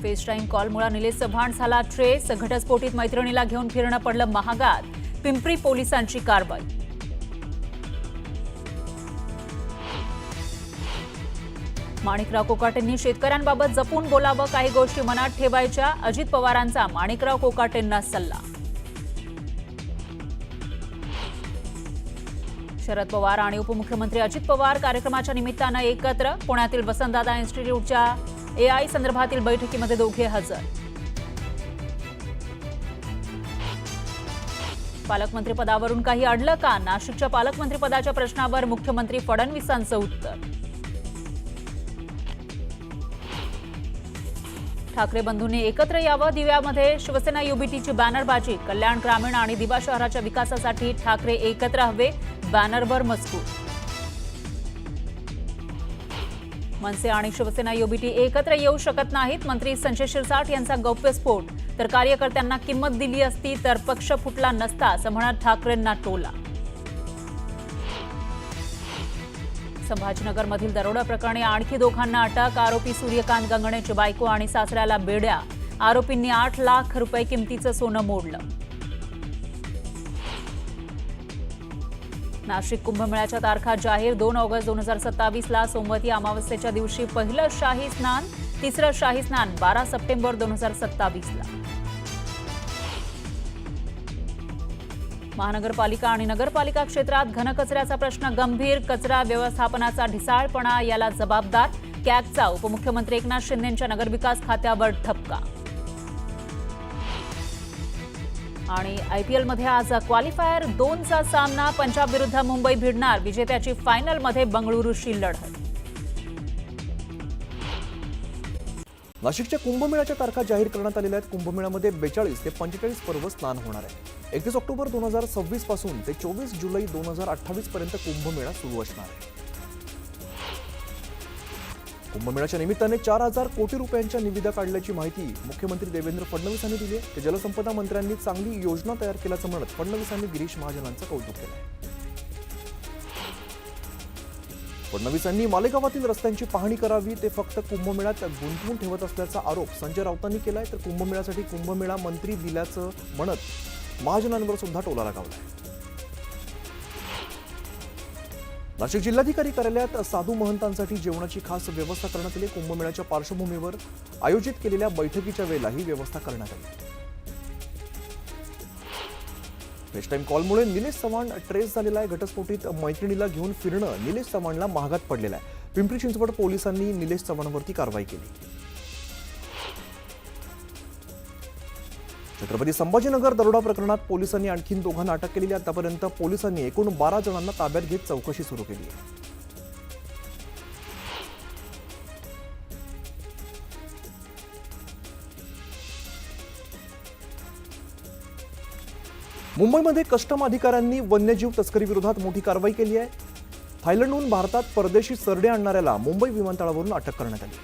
Face time कॉलमुळे निलेश चव्हाण झाला trace. घटस्फोटीत मैत्रिणीला घेऊन फिरणं पडलं महागात. पिंपरी पोलिसांची कारवाई. माणिकराव कोकाटेंनी शेतकऱ्यांबाबत जपून बोलावं, काही गोष्टी मनात ठेवायच्या. अजित पवारांचा माणिकराव कोकाटेंना सल्ला. शरद पवार आणि उपमुख्यमंत्री अजित पवार कार्यक्रमाच्या निमित्तानं एकत्र. पुण्यातील वसंतदादा इन्स्टिट्यूटच्या एआय संदर्भातील बैठकीमध्ये दोघे हजर. पालकमंत्रीपदावरून काही अडलं का? नाशिकच्या पालकमंत्रीपदाच्या प्रश्नावर मुख्यमंत्री फडणवीसांचं उत्तर. ठाकरे बंधूंनी एकत्र यावं. दिव्यामध्ये शिवसेना युबीटीची बॅनरबाजी. कल्याण ग्रामीण आणि दिवा शहराच्या विकासासाठी ठाकरे एकत्र हवे, बॅनरवर मजकूर. मनसे आणि शिवसेना युबीटी एकत्र येऊ शकत नाहीत. मंत्री संजय शिरसाट यांचा गौप्यस्फोट. तर कार्यकर्त्यांना किंमत दिली असती तर पक्ष फुटला नसता, असं म्हणत ठाकरेंना टोला. संभाजीनगरमधील दरोडा प्रकरणी आणखी दोघांना अटक. आरोपी सूर्यकांत गंगणेची बायको आणि सासऱ्याला बेड्या. आरोपींनी 8 लाख रुपये किमतीचं सोनं मोडलं. नाशिक कुंभमेळ्याच्या तारखा जाहीर. 2 ऑगस्ट 2027ला सोमवती अमावस्येच्या दिवशी पहिलं शाही स्नान. तिसरं शाही स्नान 12 सप्टेंबर 2027ला. महानगरपालिका आणि नगरपालिका क्षेत्रात घनकचऱ्याचा प्रश्न गंभीर. कचरा व्यवस्थापनाचा ढिसाळपणा याला जबाबदार. कॅगचा उपमुख्यमंत्री एकनाथ शिंदेंच्या नगरविकास खात्यावर ठपका. आणि आयपीएलमध्ये आज क्वालिफायर 2चा सामना. पंजाब विरुद्ध मुंबई भिडणार. विजेत्याची फायनलमध्ये बंगळुरूशी लढत. नाशिकच्या कुंभमेळ्याच्या तारखा जाहीर करण्यात आलेल्या आहेत. कुंभमेळ्यामध्ये 42 ते 45 पर्व स्नान होणार आहे. 31 ऑक्टोबर 2026 पासून ते 24 जुलै 2028 पर्यंत कुंभमेळा सुरू असणार आहे. कुंभमेळ्याच्या निमित्ताने 4000 कोटी रुपयांच्या निविदा काढल्याची माहिती मुख्यमंत्री देवेंद्र फडणवीस यांनी दिली आहे. जलसंपदा मंत्र्यांनी चांगली योजना तयार केल्याचं म्हणत फडणवीसांनी गिरीश महाजनांचं कौतुक केलं. फडणवीसांनी मालेगावातील रस्त्यांची पाहणी करावी, ते फक्त कुंभमेळ्यात गुंतवून ठेवत असल्याचा आरोप संजय राऊतांनी केलाय. तर कुंभमेळ्यासाठी कुंभमेळा मंत्री दिल्याचं म्हणत महाजनांवर सुद्धा टोला लगावलाय. नाशिक जिल्हाधिकारी कार्यालयात साधू महंतांसाठी जेवणाची खास व्यवस्था करण्यात आली. कुंभमेळ्याच्या पार्श्वभूमीवर आयोजित केलेल्या बैठकीच्या वेळेला ही व्यवस्था करण्यात आली. फेस टाईम कॉलमुळे निलेश चव्हाण ट्रेस झालेला आहे. घटस्फोटीत मैत्रिणीला घेऊन फिरणं निलेश चव्हाणला महागात पडलेलं आहे. पिंपरी चिंचवड पोलिसांनी निलेश चव्हाणवरती कारवाई केली. छत्रपती संभाजीनगर दरोडा प्रकरणात पोलिसांनी आणखी दोघांना अटक केलेली आहे. आतापर्यंत पोलिसांनी एकूण 12 जणांना ताब्यात घेत चौकशी सुरू केली आहे. मुंबईमध्ये कस्टम अधिकाऱ्यांनी वन्यजीव तस्करी विरोधात मोठी कारवाई केली आहे. थायलंडहून भारतात परदेशी सरडे आणणाऱ्याला मुंबई विमानतळावरून अटक करण्यात आली.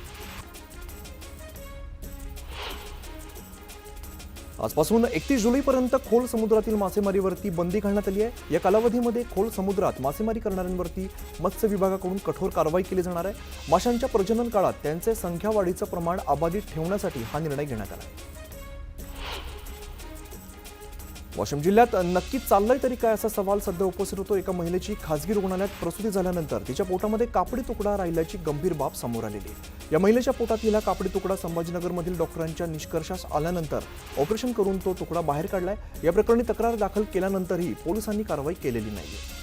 आजपासून 31 जुलैपर्यंत खोल समुद्रातील मासेमारीवरती बंदी घालण्यात आली आहे. या कालावधीमध्ये खोल समुद्रात मासेमारी करणाऱ्यांवरती मत्स्य विभागाकडून कठोर कारवाई केली जाणार आहे. माशांच्या प्रजनन काळात त्यांचे संख्यावाढीचं प्रमाण अबाधित ठेवण्यासाठी हा निर्णय घेण्यात आला आहे. वाशिम जिल्ह्यात नक्की चाललंय तरी काय असा सवाल सध्या उपस्थित होतो. एका महिलेची खासगी रुग्णालयात प्रसूती झाल्यानंतर तिच्या पोटामध्ये कापडी तुकडा राहिल्याची गंभीर बाब समोर आलेली आहे. या महिलेच्या पोटात हिला कापडी तुकडा संभाजीनगरमधील डॉक्टरांच्या निष्कर्षास आल्यानंतर ऑपरेशन करून तो तुकडा बाहेर काढलाय. या प्रकरणी तक्रार दाखल केल्यानंतरही पोलिसांनी कारवाई केलेली नाहीये.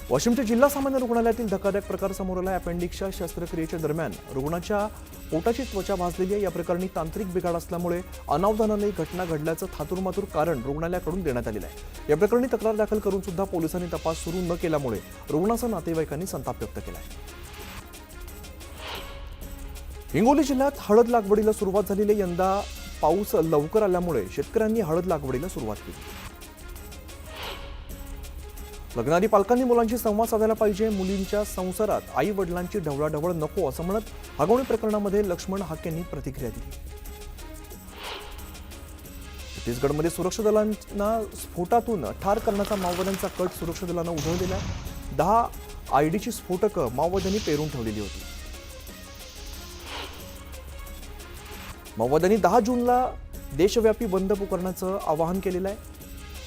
वाशिमच्या जिल्हा सामान्य रुग्णालयातील धक्कादायक प्रकार समोर आला. अपेंडिक्सच्या शस्त्रक्रियेच्या दरम्यान रुग्णाच्या पोटाची त्वचा भाजलेली आहे. या प्रकरणी तांत्रिक बिघाड असल्यामुळे अनावधानाने घटना घडल्याचं थातुरमातुर कारण रुग्णालयाकडून देण्यात आलेलं आहे. या प्रकरणी तक्रार दाखल करून सुद्धा पोलिसांनी तपास सुरू न केल्यामुळे रुग्णाच्या नातेवाईकांनी संताप व्यक्त केला आहे. हिंगोली जिल्ह्यात हळद लागवडीला सुरुवात झालेली आहे. यंदा पाऊस लवकर आल्यामुळे शेतकऱ्यांनी हळद लागवडीला सुरुवात केली. लग्नाआधी पालकांनी मुलांशी संवाद साधायला पाहिजे. मुलींच्या संसारात आई वडिलांची ढवळाढवळ नको असं म्हणत हगवणी प्रकरणामध्ये लक्ष्मण हाके यांनी प्रतिक्रिया दिली. छत्तीसगडमध्ये सुरक्षा दलांना स्फोटातून ठार करण्याचा माओवाद्यांचा कट सुरक्षा दलानं उधळलेला. 10 आयडीची स्फोटकं माओवाद्यांनी पेरून ठेवलेली होती. माओवाद्यांनी 10 जूनला देशव्यापी बंद पुकारण्याचं आवाहन केलेलं आहे.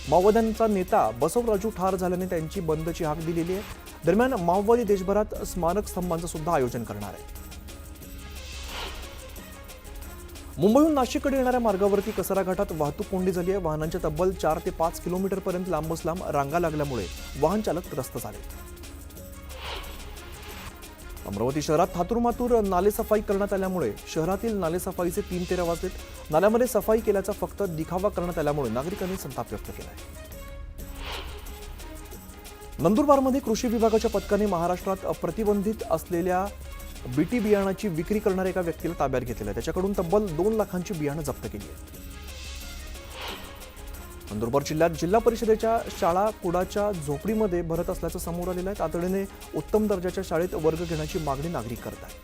माओवाद्यांचा नेता बसवराजू ठार झाल्याने त्यांची बंदची हाक दिलेली आहे. दरम्यान माओवादी देशभरात स्मारक स्तंभांचं सुद्धा आयोजन करणार आहे. मुंबईहून नाशिककडे येणाऱ्या मार्गावरती कसरा घाटात वाहतूक कोंडी झाली आहे. वाहनांच्या तब्बल 4 ते 5 किलोमीटरपर्यंत लांबच लांब रांगा लागल्यामुळे वाहन चालक त्रस्त झाले. अमरावती शहरात थातुरमातूर नालेसफाई करण्यात आल्यामुळे शहरातील नालेसफाईचे 3 तेरा वाजलेत. नाल्यामध्ये सफाई केल्याचा फक्त दिखावा करण्यात आल्यामुळे नागरिकांनी संताप व्यक्त केला आहे. नंदुरबारमध्ये कृषी विभागाच्या पथकाने महाराष्ट्रात प्रतिबंधित असलेल्या बीटी बियाणाची विक्री करणाऱ्या एका व्यक्तीला ताब्यात घेतलेलं आहे. त्याच्याकडून तब्बल 2 लाखांची बियाणं जप्त केली आहेत. नंदुरबार जिल्ह्यात जिल्हा परिषदेच्या शाळा कुडाच्या झोपडीमध्ये भरत असल्याचं समोर आलेलं आहे. तातडीने उत्तम दर्जाच्या शाळेत वर्ग घेण्याची मागणी नागरिक करत आहेत.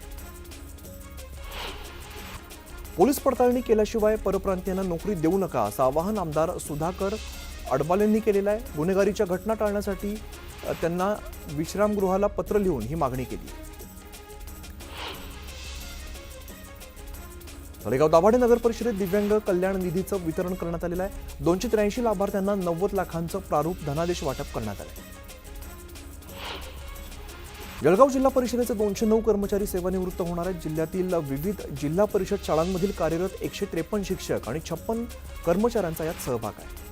पोलीस पडताळणी केल्याशिवाय परप्रांतीयांना नोकरी देऊ नका असं आवाहन आमदार सुधाकर अडबालेंनी केलेलं आहे. गुन्हेगारीच्या घटना टाळण्यासाठी त्यांना विश्रामगृहाला पत्र लिहून ही मागणी केली. तळेगाव दाभाडे नगर परिषदेत दिव्यांग कल्याण निधीचं वितरण करण्यात आलेलं आहे. 283 लाभार्थ्यांना 90 लाखांचं प्रारूप धनादेश वाटप करण्यात आलं. जळगाव जिल्हा परिषदेचे 209 कर्मचारी सेवानिवृत्त होणार आहेत. जिल्ह्यातील विविध जिल्हा परिषद शाळांमधील कार्यरत 153 शिक्षक आणि 56 कर्मचाऱ्यांचा यात सहभाग आहे.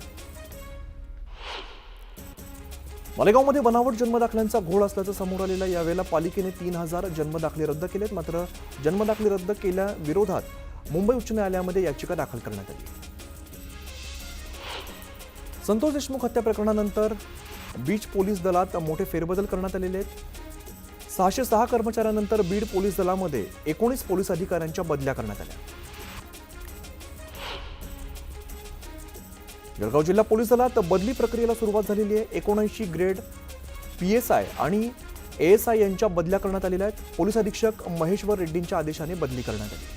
मालेगावमध्ये बनावट जन्मदाखल्यांचा घोळ असल्याचं समोर आलेलं आहे. यावेळेला पालिकेने 3000 जन्मदाखले रद्द केलेत. मात्र जन्मदाखले रद्द केल्या विरोधात मुंबई उच्च न्यायालयामध्ये याचिका दाखल करण्यात आली. संतोष देशमुख हत्या प्रकरणानंतर बीड पोलीस दलात मोठे फेरबदल करण्यात आलेले आहेत. 606 कर्मचाऱ्यांनंतर बीड पोलीस दलामध्ये 19 पोलीस अधिकाऱ्यांच्या बदल्या करण्यात आल्या. जळगाव जिल्हा पोलीस दलात बदली प्रक्रियेला सुरुवात झालेली आहे. 79 ग्रेड PSI आणि ASI यांच्या बदल्या करण्यात आलेल्या आहेत. पोलीस अधीक्षक महेश्वर रेड्डींच्या आदेशाने बदली करण्यात आली.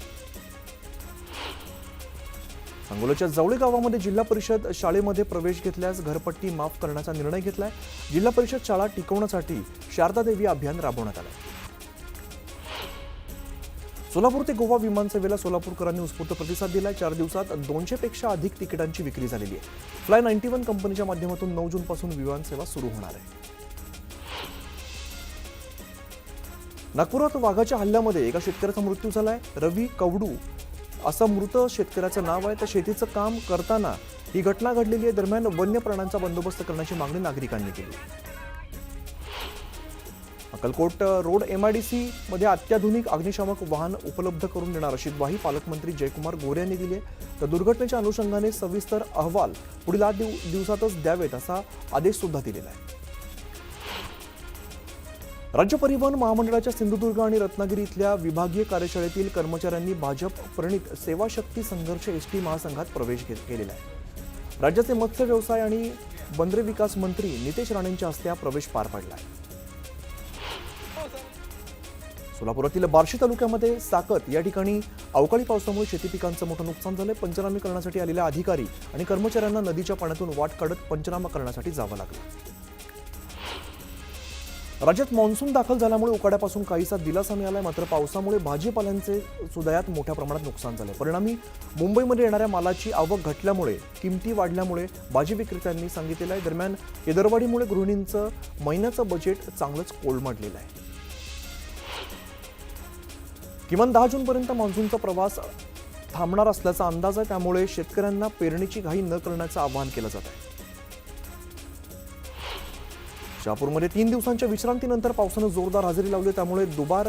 सांगोल्याच्या जवळे गावामध्ये जिल्हा परिषद शाळेमध्ये प्रवेश घेतल्यास घरपट्टी माफ करण्याचा निर्णय घेतलाय. जिल्हा परिषद शाळा टिकवण्यासाठी शारदा देवी अभियान राबवण्यात आलं. सोलापूर ते गोवा विमानसेवेला सोलापूरकरांनी उत्स्फूर्त प्रतिसाद दिलाय. 4 दिवसात 200 पेक्षा अधिक तिकिटांची विक्री झालेली आहे. फ्लाय 91 कंपनीच्या माध्यमातून 9 जूनपासून विमानसेवा सुरू होणार आहे. नागपुरात वाघाच्या हल्ल्यामध्ये एका शेतकऱ्याचा मृत्यू झालाय. रवी कवडू असं मृत शेतकऱ्याचं नाव आहे. तर शेतीचं काम करताना ही घटना घडलेली आहे. दरम्यान वन्य प्राण्यांचा बंदोबस्त करण्याची मागणी नागरिकांनी केली. अक्कलकोट रोड MIDC मध्ये अत्याधुनिक अग्निशामक वाहन उपलब्ध करून देणार अशी ग्वाही पालकमंत्री जयकुमार गोरे यांनी दिली आहे. तर दुर्घटनेच्या अनुषंगाने सविस्तर अहवाल पुढील 8 दिवसातच द्यावेत असा आदेश सुद्धा दिलेला आहे. राज्य परिवहन महामंडळाच्या सिंधुदुर्ग आणि रत्नागिरी इथल्या विभागीय कार्यशाळेतील कर्मचाऱ्यांनी भाजप प्रणित सेवाशक्ती संघर्ष ST महासंघात प्रवेश केलेला आहे. राज्याचे मत्स्य व्यवसाय आणि बंदरे विकास मंत्री नितेश राणेंच्या हस्ते हा प्रवेश पार पडला आहे. सोलापुरातील बार्शी तालुक्यामध्ये साकत या ठिकाणी अवकाळी पावसामुळे शेती पिकांचं मोठं नुकसान झालंय. पंचनामे करण्यासाठी आलेल्या अधिकारी आणि कर्मचाऱ्यांना नदीच्या पाण्यातून वाट काढत पंचनामा करण्यासाठी जावं लागलं. राज्यात मान्सून दाखल झाल्यामुळे उकाड्यापासून काहीसा दिलासा मिळालाय. मात्र पावसामुळे भाजीपाल्यांचे सुद्धा यात मोठ्या प्रमाणात नुकसान झालंय. परिणामी मुंबईमध्ये येणाऱ्या मालाची आवक घटल्यामुळे किमती वाढल्यामुळे भाजी विक्रेत्यांनी सांगितलेलं आहे. दरम्यान या दरवाढीमुळे गृहिणींचं महिन्याचं बजेट चांगलंच कोलमडलेलं आहे. किमान 10 जूनपर्यंत मान्सूनचा प्रवास थांबणार असल्याचा अंदाज आहे. त्यामुळे शेतकऱ्यांना पेरणीची घाई न करण्याचं आवाहन केलं जात आहे. शहापूरमध्ये 3 दिवसांच्या विश्रांतीनंतर पावसानं जोरदार हजेरी लावली. त्यामुळे दुबार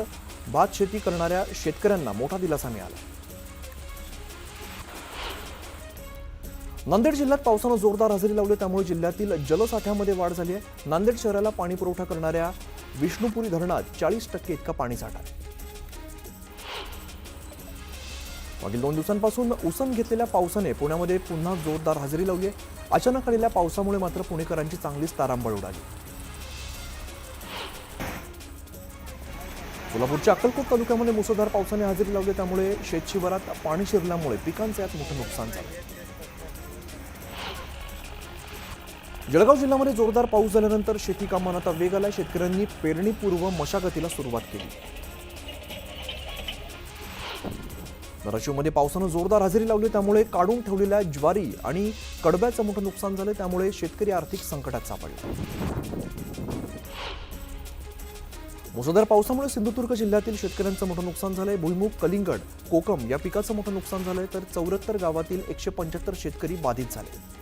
भात शेती करणाऱ्या शेतकऱ्यांना मोठा दिलासा मिळाला. नांदेड जिल्ह्यात पावसानं जोरदार हजेरी लावली. त्यामुळे जिल्ह्यातील जलसाठ्यामध्ये वाढ झाली आहे. नांदेड शहराला पाणी पुरवठा करणाऱ्या विष्णुपुरी धरणात 40% इतका पाणी साठा आहे. मागील 2 दिवसांपासून उसंत घेतलेल्या पावसाने पुण्यामध्ये पुन्हा जोरदार हजेरी लावली आहे. अचानक आलेल्या पावसामुळे मात्र पुणेकरांची चांगलीच तारांबळ उडाली. सोलापूरच्या अक्कलकोट तालुक्यामध्ये मुसळधार पावसाने हजेरी लावली. त्यामुळे शेतशिवारात पाणी शिरल्यामुळे पिकांचं यात मोठं नुकसान झालं. जळगाव जिल्ह्यामध्ये जोरदार पाऊस झाल्यानंतर शेती कामांना आता वेग आला. शेतकऱ्यांनी पेरणीपूर्व मशागतीला सुरुवात केली. धाराशिवमध्ये पावसानं जोरदार हजेरी लावली, त्यामुळे काढून ठेवलेल्या ज्वारी आणि कडब्याचं मोठं नुकसान झालं, त्यामुळे शेतकरी आर्थिक संकटात सापडला. मुसळधार पावसामुळे सिंधुदुर्ग जिल्ह्यातील शेतकऱ्यांचं मोठं नुकसान झालंय. भुईमुग, कलिंगड, कोकम या पिकाचं मोठं नुकसान झालंय, तर 74 गावातील 175 शेतकरी बाधित झाले.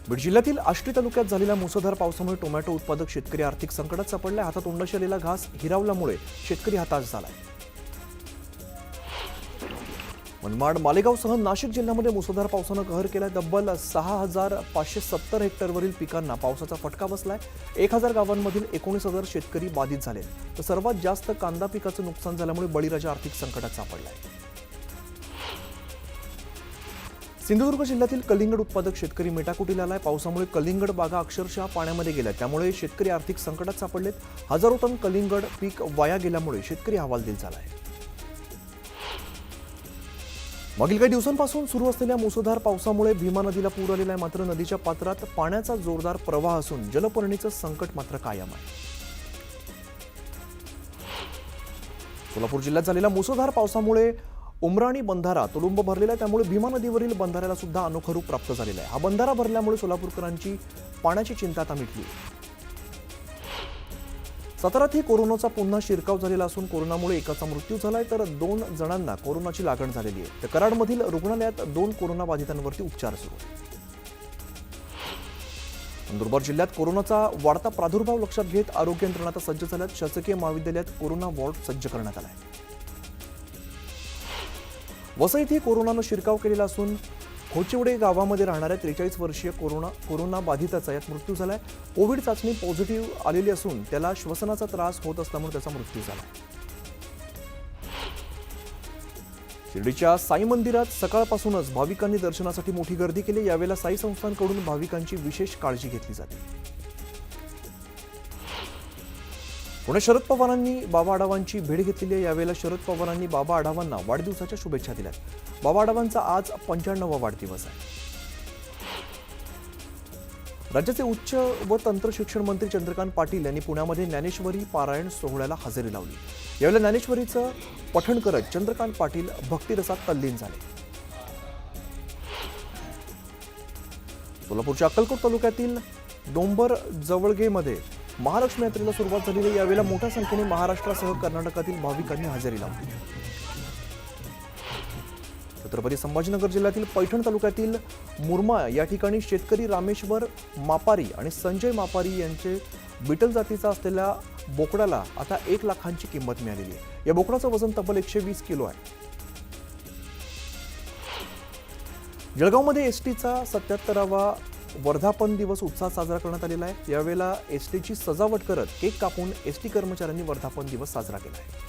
बीड जिल्ह्यातील आष्टी तालुक्यात झालेल्या मुसळधार पावसामुळे टोमॅटो उत्पादक शेतकरी आर्थिक संकटात सापडलाय. हातातोंडाशी आलेला घास हिरावल्यामुळे शेतकरी हताश झालाय. मनमाड, मालेगावसह नाशिक जिल्ह्यामध्ये मुसळधार पावसानं कहर केलाय. तब्बल 6,570 हेक्टरवरील पिकांना पावसाचा फटका बसलाय. 1,000 गावांमधील 19,000 शेतकरी बाधित झाले, तर सर्वात जास्त कांदा पिकाचं नुकसान झाल्यामुळे बळीराजा आर्थिक संकटात सापडलाय. सिंधुदुर्ग जिल्ह्यातील कलिंगड उत्पादक शेतकरी मेटाकुटीला आलाय. पावसामुळे कलिंगड बागा अक्षरशः पाण्यामध्ये गेल्या, त्यामुळे शेतकरी आर्थिक संकटात सापडलेत. हजारो टन कलिंगड पीक वाया गेल्यामुळे शेतकरी हवालदिल झालाय. मागील काही दिवसांपासून सुरू असलेल्या मुसळधार पावसामुळे भीमा नदीला पूर आलेला आहे. मात्र नदीच्या पात्रात पाण्याचा जोरदार प्रवाह असून जलपर्णीचं संकट मात्र कायम आहे. सोलापूर जिल्ह्यात झालेल्या मुसळधार पावसामुळे उमराणी बंधारा तुडुंब भरलेला आहे, त्यामुळे भीमा नदीवरील बंधाऱ्याला सुद्धा अनोखं रूप प्राप्त झालेलं आहे. हा बंधारा भरल्यामुळे सोलापूरकरांची पाण्याची चिंता आता मिटली. साताऱ्यातही कोरोनाचा पुन्हा शिरकाव झालेला असून कोरोनामुळे एकाचा मृत्यू झालाय, तर 2 जणांना कोरोनाची लागण झालेली आहे. तर कराडमधील रुग्णालयात 2 कोरोनाबाधितांवरती उपचार सुरू आहेत. नंदुरबार जिल्ह्यात कोरोनाचा वाढता प्रादुर्भाव लक्षात घेत आरोग्य यंत्रणा आता सज्ज झाल्यात. शासकीय महाविद्यालयात कोरोना वॉर्ड सज्ज करण्यात आला आहे. वसईतही कोरोनानं शिरकाव केलेला असून खोचिवडे गावामध्ये राहणाऱ्या 43 वर्षीय कोरोना बाधिताचा यात मृत्यू झालाय. कोविड चाचणी पॉझिटिव्ह आलेली असून त्याला श्वसनाचा त्रास होत असल्यामुळे त्याचा मृत्यू झाला. शिर्डीच्या साई मंदिरात सकाळपासूनच भाविकांनी दर्शनासाठी मोठी गर्दी केली. यावेळेला साई संस्थांकडून भाविकांची विशेष काळजी घेतली जाते. पुणे शरद पवारांनी बाबा आढावांची भेट घेतलेली आहे. यावेळेला शरद पवारांनी बाबा आढावांना वाढदिवसाच्या शुभेच्छा दिल्यात. बाबा आढावांचा आज 95वा वाढदिवस आहे. राज्याचे उच्च व तंत्र शिक्षण मंत्री चंद्रकांत पाटील यांनी पुण्यामध्ये ज्ञानेश्वरी पारायण सोहळ्याला हजेरी लावली. यावेळेला ज्ञानेश्वरीचं पठण करत चंद्रकांत पाटील भक्तिरसात तल्लीन झाले. सोलापूरच्या अक्कलकोट तालुक्यातील डोंबर जवळगेमध्ये महालक्ष्मी यात्रेला सुरुवात झालेली आहे. यावेळेला मोठ्या संख्येने महाराष्ट्रासह कर्नाटकातील भाविकांनी हजेरी लावली. छत्रपती संभाजीनगर जिल्ह्यातील पैठण तालुक्यातील मुरमा या ठिकाणी शेतकरी रामेश्वर मापारी आणि संजय मापारी यांचे बिटल जातीचा असलेल्या बोकडाला आता 1 लाखांची किंमत मिळालेली आहे. या बोकडाचं वजन तब्बल 120 किलो आहे. जळगावमध्ये एसटीचा 77वा वर्धापन दिवस उत्साहात साजरा करण्यात आलेला आहे. यावेळेला एसटीची सजावट करत केक कापून एसटी कर्मचाऱ्यांनी वर्धापन दिवस साजरा केला आहे.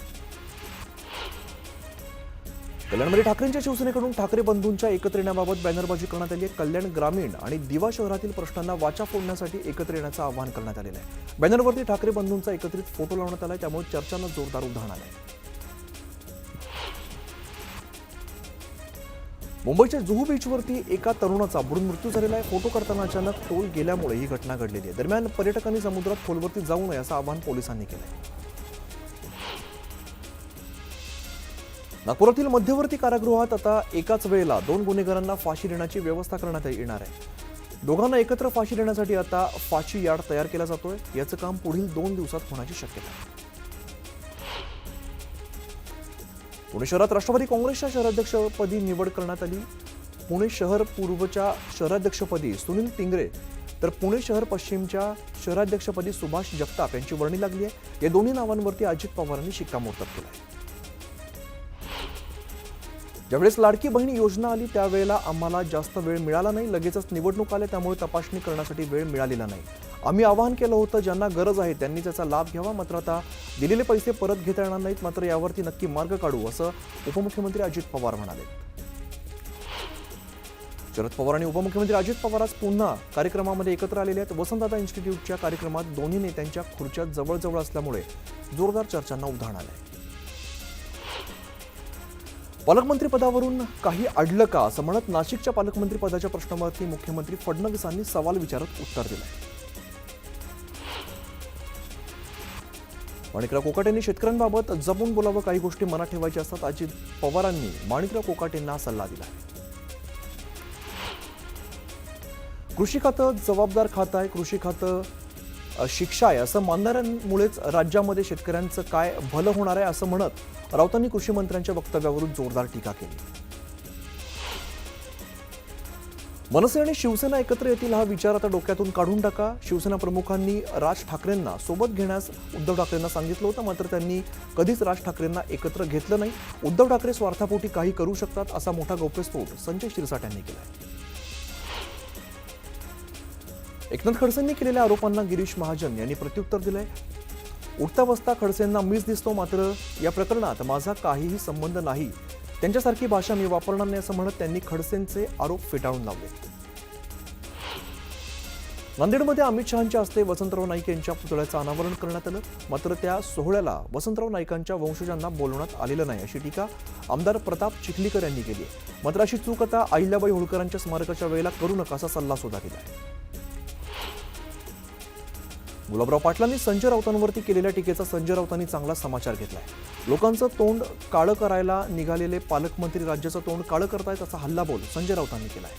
कल्याणमध्ये ठाकरेंच्या शिवसेनेकडून ठाकरे बंधूंच्या एकत्र येण्याबाबत बॅनरबाजी करण्यात आली आहे. कल्याण ग्रामीण आणि दिवा शहरातील प्रश्नांना वाचा फोडण्यासाठी एकत्र येण्याचं आवाहन करण्यात आलेलं आहे. बॅनरवरती ठाकरे बंधूंचा एकत्रित फोटो लावण्यात आला आहे, त्यामुळे चर्चांना जोरदार उधाण आलं आहे. मुंबईच्या जुहू बीचवरती एका तरुणाचा बुडून मृत्यू झालेला आहे. फोटो करताना अचानक तोल गेल्यामुळे ही घटना घडलेली आहे. दरम्यान पर्यटकांनी समुद्रात खोलवरती जाऊ नये असं आवाहन पोलिसांनी केलं आहे. नागपुरातील मध्यवर्ती कारागृहात आता एकाच वेळेला 2 गुन्हेगारांना फाशी देण्याची व्यवस्था करण्यात येणार आहे. दोघांना एकत्र फाशी देण्यासाठी आता फाशी यार्ड तयार केला जातोय. याचं काम पुढील 2 दिवसात होण्याची शक्यता आहे. पुणे शहरात राष्ट्रवादी काँग्रेसच्या शहराध्यक्षपदी निवड करण्यात आली. पुणे शहर पूर्वच्या शहराध्यक्षपदी सुनील टिंगरे तर पुणे शहर पश्चिमच्या शहराध्यक्षपदी सुभाष जगताप यांची वर्णी लागली आहे. या दोन्ही नावांवरती अजित पवारांनी शिक्कामोर्तब केलं आहे. ज्यावेळेस लाडकी बहीण योजना आली त्यावेळेला आम्हाला जास्त वेळ मिळाला नाही. लगेचच निवडणूक आल्या, त्यामुळे तपासणी करण्यासाठी वेळ मिळालेला नाही. आम्ही आवाहन केलं होतं ज्यांना गरज आहे त्यांनी त्याचा लाभ घ्यावा, मात्र आता दिलेले पैसे परत घेता येणार नाहीत. मात्र यावरती नक्की मार्ग काढू असं उपमुख्यमंत्री अजित पवार म्हणाले. शरद पवार आणि उपमुख्यमंत्री अजित पवार आज पुन्हा कार्यक्रमामध्ये एकत्र आलेले आहेत. वसंतदादा इन्स्टिट्यूटच्या कार्यक्रमात दोन्ही नेत्यांच्या खुर्च्या जवळ असल्यामुळे जोरदार चर्चांना उधाण आलंय. पालकमंत्री पदावरून काही अडलं का असं म्हणत नाशिकच्या पालकमंत्री पदाच्या प्रश्नावरती मुख्यमंत्री फडणवीसांनी सवाल विचारत उत्तर दिलंय. माणिकराव कोकाटेंनी शेतकऱ्यांबाबत जपून बोलावं, काही गोष्टी मनात ठेवायच्या असतात. अजित पवारांनी माणिकराव कोकाटेंना सल्ला दिला. कृषी खातं जबाबदार खातं आहे, कृषी खातं शिक्षा आहे असं मानणाऱ्यांमुळेच राज्यामध्ये शेतकऱ्यांचं काय भलं होणार आहे असं म्हणत राऊतांनी कृषी मंत्र्यांच्या वक्तव्यावरून जोरदार टीका केली. मनसे आणि शिवसेना एकत्र येतील हा विचार आता डोक्यातून काढून टाका. शिवसेना प्रमुखांनी राज ठाकरेंना सोबत घेण्यास उद्धव ठाकरेंना सांगितलं होतं, मात्र त्यांनी कधीच राज ठाकरेंना एकत्र घेतलं नाही. उद्धव ठाकरे स्वार्थापोटी काही करू शकतात असा मोठा गौप्यस्फोट संजय शिरसाट यांनी केलाय. एकनाथ खडसेंनी केलेल्या आरोपांना गिरीश महाजन यांनी प्रत्युत्तर दिलंय. उठता बसता खडसेंना मीच दिसतो, मात्र या प्रकरणात माझा काहीही संबंध नाही, त्यांच्यासारखी भाषा मी वापरणार नाही असं म्हणत त्यांनी खडसेंचे आरोप फेटाळून लावले. नांदेडमध्ये अमित शहांच्या हस्ते वसंतराव नाईक यांच्या पुतळ्याचं अनावरण करण्यात आलं, मात्र त्या सोहळ्याला वसंतराव नाईकांच्या वंशजांना बोलवण्यात आलेलं नाही अशी टीका आमदार प्रताप चिखलीकर यांनी केली आहे. मात्र अशी चूक आता अहिल्याबाई होळकरांच्या स्मारकाच्या वेळेला करू नका असा सल्ला सुद्धा दिला आहे. गुलाबराव पाटलांनी संजय राऊतांवरती केलेल्या टीकेचा संजय राऊतांनी चांगला समाचार घेतलाय. लोकांचं तोंड काळं करायला निघालेले पालकमंत्री राज्याचं तोंड काळं करतायत असा हल्लाबोल संजय राऊतांनी केलाय.